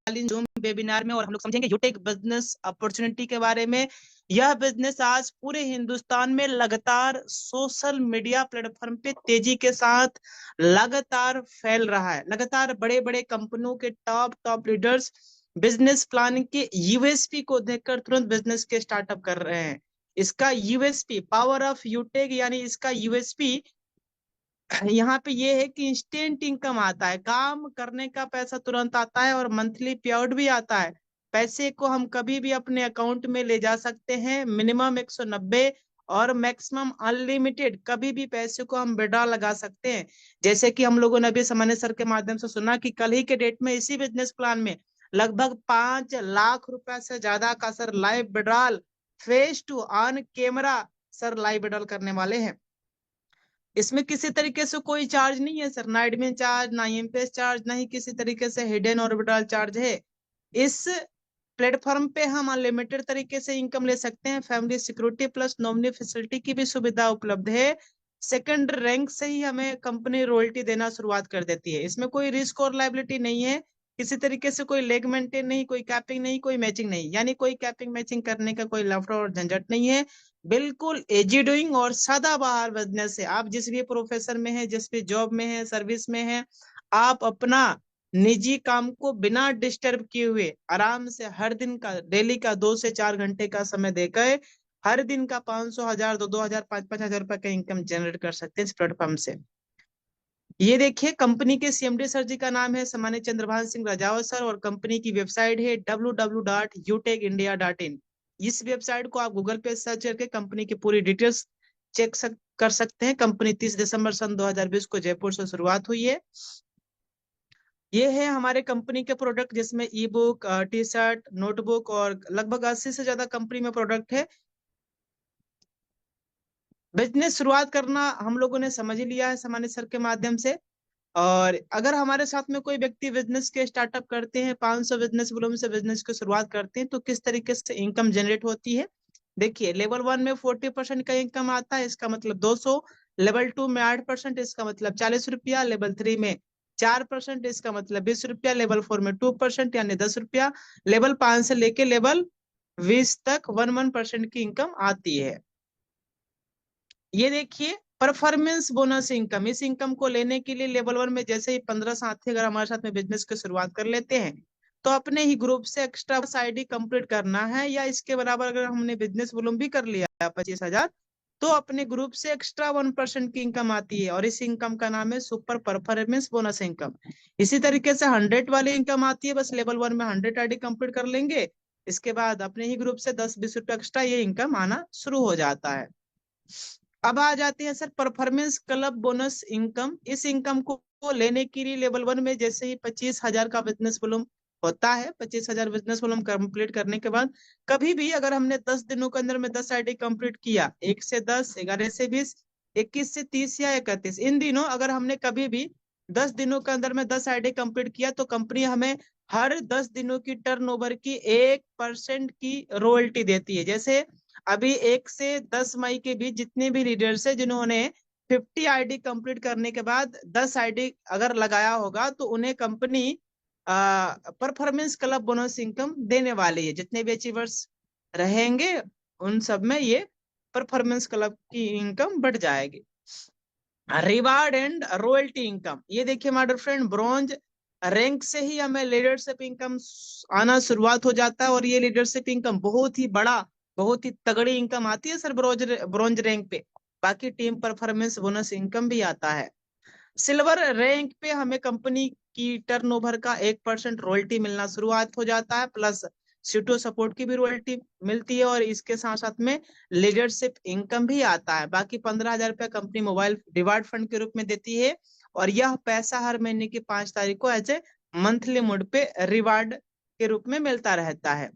Zoom webinar में और हम लोग समझेंगे यूटेक बिजनेस अपॉर्चुनिटी के बारे में। यह बिजनेस आज पूरे हिंदुस्तान में लगातार सोशल मीडिया प्लेटफॉर्म पे तेजी के साथ लगातार फैल रहा है। लगातार बड़े बड़े कंपनियों के टॉप लीडर्स बिजनेस प्लान के यूएसपी को देखकर तुरंत बिजनेस के स्टार्टअप कर रहे हैं। इसका यूएसपी पावर ऑफ यूटेक यानी इसका यूएसपी यहाँ पे ये है कि इंस्टेंट इनकम आता है, काम करने का पैसा तुरंत आता है और मंथली पे आउट भी आता है। पैसे को हम कभी भी अपने अकाउंट में ले जा सकते हैं, मिनिमम 190 और मैक्सिमम अनलिमिटेड कभी भी पैसे को हम विड्रॉ लगा सकते हैं। जैसे कि हम लोगों ने अभी सामान्य सर के माध्यम से सुना कि कल ही के डेट में इसी बिजनेस प्लान में लगभग 5 लाख रुपए से ज्यादा का sir live withdrawal face to on camera sir live withdrawal करने वाले हैं। इसमें किसी तरीके से कोई चार्ज नहीं है सर, ना एडमिन चार्ज, ना एमपीएस चार्ज, ना ही किसी तरीके से हिडन और विड्रॉल चार्ज है। इस प्लेटफॉर्म पे हम अनलिमिटेड तरीके से इनकम ले सकते हैं। Family security plus nominee facility की भी सुविधा उपलब्ध है। सेकंड रैंक से ही हमें कंपनी रॉयल्टी देना शुरुआत कर देती है। इसमें कोई रिस्क और लायबिलिटी नहीं है, किसी तरीके से कोई लेग मेंटेन नहीं, कोई कैपिंग नहीं, कोई मैचिंग नहीं, यानी कोई कैपिंग मैचिंग करने का कोई लफड़ा और झंझट नहीं है। बिल्कुल इजी डूइंग और सदाबहार बिजनेस है। आप जिस भी प्रोफेशन में है, जिस भी जॉब में है, सर्विस में है, आप अपना निजी काम को बिना डिस्टर्ब किए हुए आराम से हर दिन का डेली का 2 से 4 घंटे का समय देकर हर दिन का 500, 1000, 2-2000, 5-5 हजार रुपए का इनकम जनरेट कर सकते हैं इस प्लेटफॉर्म से। ये देखिए कंपनी के सीएमडी सर जी का नाम है सामान्य चंद्रभान सिंह राजावत सर और कंपनी की वेबसाइट है www.utekindia.in। इस वेबसाइट को आप गूगल पे सर्च करके कंपनी की पूरी डिटेल्स कर सकते हैं। कंपनी 30 दिसंबर सन 2020 को जयपुर से शुरुआत हुई है। ये है हमारे कंपनी के प्रोडक्ट जिसमें ई बुक, टी शर्ट, नोटबुक और लगभग 80 से ज्यादा कंपनी में प्रोडक्ट है। बिजनेस शुरुआत करना हम लोगों ने समझ ही लिया है सामान्य सर के माध्यम से। और अगर हमारे साथ में कोई व्यक्ति बिजनेस के स्टार्टअप करते हैं, 500 बिजनेस वॉल्यूम से बिजनेस की शुरुआत करते हैं, तो किस तरीके से इनकम जनरेट होती है देखिए। लेवल 1 में 40% का इनकम आता है, इसका मतलब 200। लेवल 2 में 8%, इसका मतलब 40 रुपया। लेवल 3 में 4%, इसका मतलब 20 रुपया। लेवल 4 में 2% यानी 10 रुपया। लेवल 5 से लेके लेवल 20 तक 1% की इनकम आती है। ये देखिए परफॉर्मेंस बोनस इनकम, इस इनकम को लेने के लिए लेवल 1 में जैसे ही 15 साथी अगर हमारे साथ में बिजनेस की शुरुआत कर लेते हैं तो अपने ही ग्रुप से एक्स्ट्रा आईडी कंप्लीट करना है, या इसके बराबर अगर हमने बिजनेस वॉल्यूम भी कर लिया 25,000 तो अपने ग्रुप से एक्स्ट्रा 1% की इनकम आती है और इस इनकम का नाम है सुपर परफॉर्मेंस बोनस इनकम। इसी तरीके से 100 वाली इनकम आती है, बस लेवल 1 में 100 आईडी कंप्लीट कर लेंगे, इसके बाद अपने ही ग्रुप से 10-20 रुपए एक्स्ट्रा ये इनकम आना शुरू हो जाता है। अब आ जाते हैं sir performance club bonus income. इस इनकम को लेने के लिए लेवल 1 में जैसे ही 25,000 का बिजनेस वॉल्यूम होता है, 25,000 बिजनेस वॉल्यूम कंप्लीट करने के बाद कभी भी अगर हमने 10 दिनों के अंदर में 10 आईडी कंप्लीट किया, 1 से 10, 11 से 20, 21 से 30 या 31, इन दिनों अगर हमने कभी भी 10 दिनों के अंदर में 10 आईडी कंप्लीट किया तो कंपनी हमें हर 10 दिनों की टर्नओवर की 1% की रॉयल्टी देती है। जैसे अभी 1 से 10 मई के बीच जितने भी लीडर्स है जिन्होंने 50 आईडी कंप्लीट करने के बाद 10 आईडी अगर लगाया होगा तो उन्हें company performance club bonus income देने वाली है। जितने भी अचीवर्स रहेंगे उन सब में ये परफॉर्मेंस क्लब की इनकम बढ़ जाएगी। रिवार्ड एंड रॉयल्टी इनकम, ये देखिए my dear friend, bronze rank से ही हमें लीडरशिप इनकम आना शुरुआत हो जाता है और ये लीडरशिप इनकम बहुत ही बड़ा, बहुत ही तगड़ी इनकम आती है सर ब्रॉन्ज रैंक पे। बाकी टीम परफॉर्मेंस बोनस इनकम भी आता है। सिल्वर रैंक पे हमें कंपनी की टर्नओवर का 1% रॉयल्टी मिलना शुरुआत हो जाता है, प्लस सीटो सपोर्ट की भी रॉयल्टी मिलती है और इसके साथ साथ में लीडरशिप इनकम भी आता है। बाकी 15,000 रुपया कंपनी मोबाइल रिवार्ड फंड के रूप में देती है और यह पैसा हर महीने की 5 तारीख को एज ए मंथली मोड पे रिवार्ड के रूप में मिलता रहता है।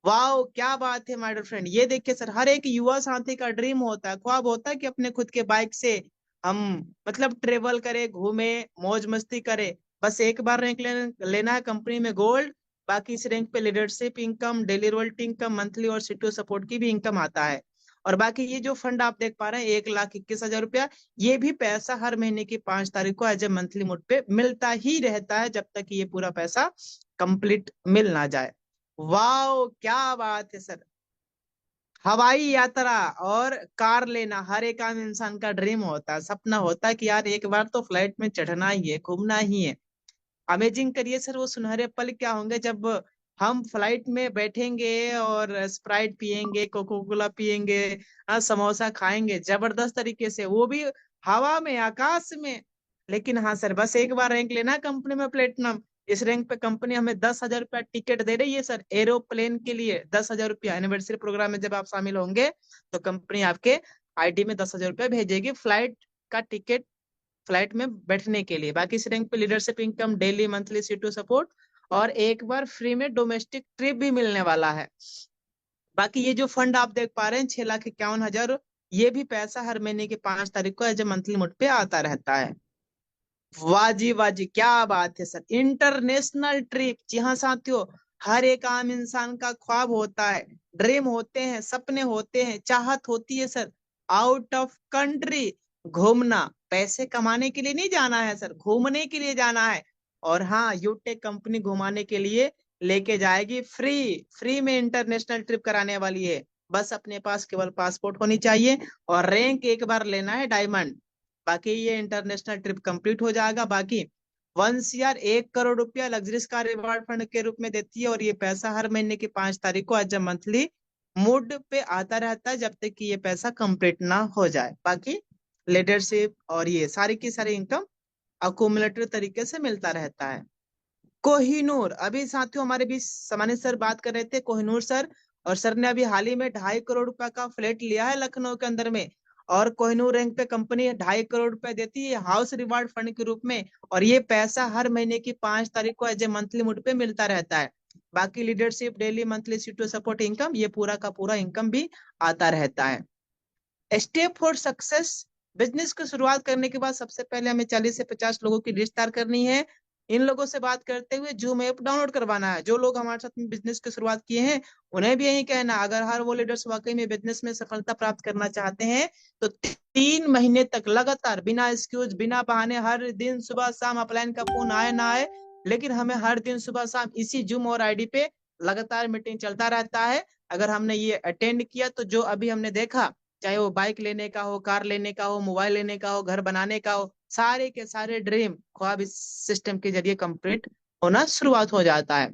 वाह क्या बात है माय डियर फ्रेंड। ये देखिए सर, हर एक युवा साथी का ड्रीम होता है, ख्वाब होता है कि अपने खुद के बाइक से हम मतलब ट्रेवल करे, घूमे, मौज मस्ती करे। बस एक बार रैंक लेना है कंपनी में गोल्ड, बाकी इस रैंक पे leadership income, daily royalty income, monthly और सीटो सपोर्ट की भी इनकम आता है। और बाकी ये जो फंड आप देख पा रहे हैं 1,21,000 रुपया, ये भी पैसा हर महीने की 5 तारीख को एज ए मंथली मोड पे मिलता ही रहता है जब तक ये पूरा पैसा कंप्लीट मिल ना जाए। वाह क्या बात है सर। हवाई यात्रा और कार लेना हर एक आम इंसान का ड्रीम होता है, सपना होता है कि यार एक बार तो फ्लाइट में चढ़ना ही है, घूमना ही है। अमेजिंग करिए सर, वो सुनहरे पल क्या होंगे जब हम फ्लाइट में बैठेंगे और स्प्राइट पियेंगे, कोको कोला पियेंगे, समोसा खाएंगे जबरदस्त तरीके से, वो भी हवा में, आकाश में। लेकिन हाँ सर, बस एक बार रैंक लेना कंपनी में प्लेटिनम। इस रैंक पे कंपनी हमें 10,000 रुपया टिकट दे रही है सर, एरोप्लेन के लिए 10,000 रुपया। एनिवर्सरी प्रोग्राम में जब आप शामिल होंगे तो कंपनी आपके आईडी में 10,000 रुपया भेजेगी फ्लाइट का टिकट, फ्लाइट में बैठने के लिए। बाकी इस रैंक पे लीडरशिप इनकम, डेली मंथली सीटू सपोर्ट और एक बार फ्री में डोमेस्टिक ट्रिप भी मिलने वाला है। बाकी ये जो फंड आप देख पा रहे हैं 6,51,000, ये भी पैसा हर महीने की 5 तारीख को एज ए मंथली मोड पे आता रहता है। वाह जी क्या बात है सर। इंटरनेशनल ट्रिप, जी हाँ साथियों, हर एक आम इंसान का ख्वाब होता है, ड्रीम होते हैं, सपने होते हैं, चाहत होती है सर, आउट ऑफ कंट्री घूमना। पैसे कमाने के लिए नहीं जाना है सर, घूमने के लिए जाना है। और हाँ, यूटेक कंपनी घुमाने के लिए लेके जाएगी फ्री, फ्री में इंटरनेशनल ट्रिप कराने वाली है। बस अपने पास केवल पासपोर्ट होनी चाहिए और रैंक एक बार लेना है डायमंड, बाकी ये इंटरनेशनल ट्रिप कंप्लीट हो जाएगा। बाकी 1 CR 1 करोड़ रुपया लग्जरीज कार रिवार्ड फंड के रूप में देती है और ये पैसा हर महीने की 5 तारीख को एज मंथली मूड पे आता रहता है जब तक कि ये पैसा कंप्लीट ना हो जाए। बाकी लीडरशिप और ये सारी की सारी इनकम अकोमुलेटर तरीके से मिलता रहता है। कोहिनूर, अभी साथियों हमारे बीच सामान्य सर बात कर रहे थे, कोहिनूर सर, और सर ने अभी हाल ही में 2.5 करोड़ रुपए का फ्लैट लिया है लखनऊ के अंदर में। और कोहिनूर रैंक पे कंपनी 2.5 करोड़ रुपए देती है हाउस रिवार्ड फंड के रूप में, और ये पैसा हर महीने की 5 तारीख को एज ए मंथली मोड पे मिलता रहता है। बाकी लीडरशिप, डेली मंथली सीटू सपोर्ट इनकम, ये पूरा का पूरा इनकम भी आता रहता है। स्टेप फॉर सक्सेस, बिजनेस की शुरुआत करने के बाद सबसे पहले हमें 40 से 50 लोगों की लिस्ट तैयार करनी है। इन लोगों से बात करते हुए जूम ऐप डाउनलोड करवाना है। जो लोग हमारे साथ में बिजनेस की शुरुआत किए हैं उन्हें भी यही कहना, अगर हर वो लीडर्स वाकई में बिजनेस में सफलता प्राप्त करना चाहते हैं तो 3 महीने तक लगातार बिना एक्सक्यूज, बिना बहाने, हर दिन सुबह शाम अपलाइन का फोन आए ना आए, लेकिन हमें हर दिन सुबह शाम इसी जूम और आईडी पे लगातार मीटिंग चलता रहता है। अगर हमने ये अटेंड किया तो जो अभी हमने देखा, चाहे वो बाइक लेने का हो, कार लेने का हो, मोबाइल लेने का हो, घर बनाने का हो, सारे के सारे ड्रीम ख्वाब इस सिस्टम के जरिए कंप्लीट होना शुरुआत हो जाता है।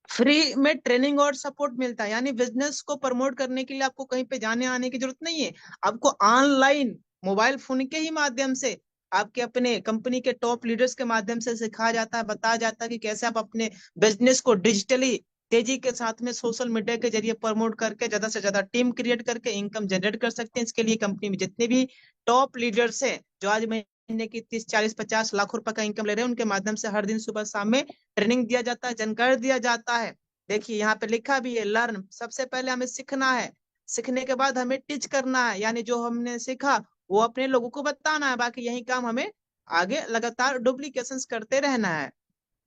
फ्री में ट्रेनिंग और सपोर्ट मिलता है, यानी बिजनेस को प्रमोट करने के लिए आपको कहीं पे जाने आने की जरूरत नहीं है। आपको ऑनलाइन मोबाइल फोन के ही माध्यम से आपके अपने कंपनी के टॉप लीडर्स के माध्यम से सिखाया जाता है, बताया जाता है कि कैसे आप अपने बिजनेस को डिजिटली तेजी के साथ में सोशल मीडिया के जरिए प्रमोट करके ज्यादा से ज्यादा टीम क्रिएट करके इनकम जनरेट कर सकते हैं। इसके लिए कंपनी में जितने भी टॉप लीडर्स हैं जो आज महीने की 30, 40, 50 लाख रुपए का इनकम ले रहे हैं, उनके माध्यम से हर दिन सुबह शाम में ट्रेनिंग दिया जाता है, जानकारी दिया जाता है। देखिए यहाँ पे लिखा भी है लर्न, सबसे पहले हमें सीखना है, सीखने के बाद हमें टीच करना है, यानी जो हमने सीखा वो अपने लोगों को बताना है। बाकी यही काम हमें आगे लगातार डुप्लीकेशंस करते रहना है।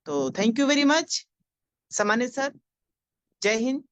तो थैंक यू वेरी मच सामान्य सर, जय हिंद।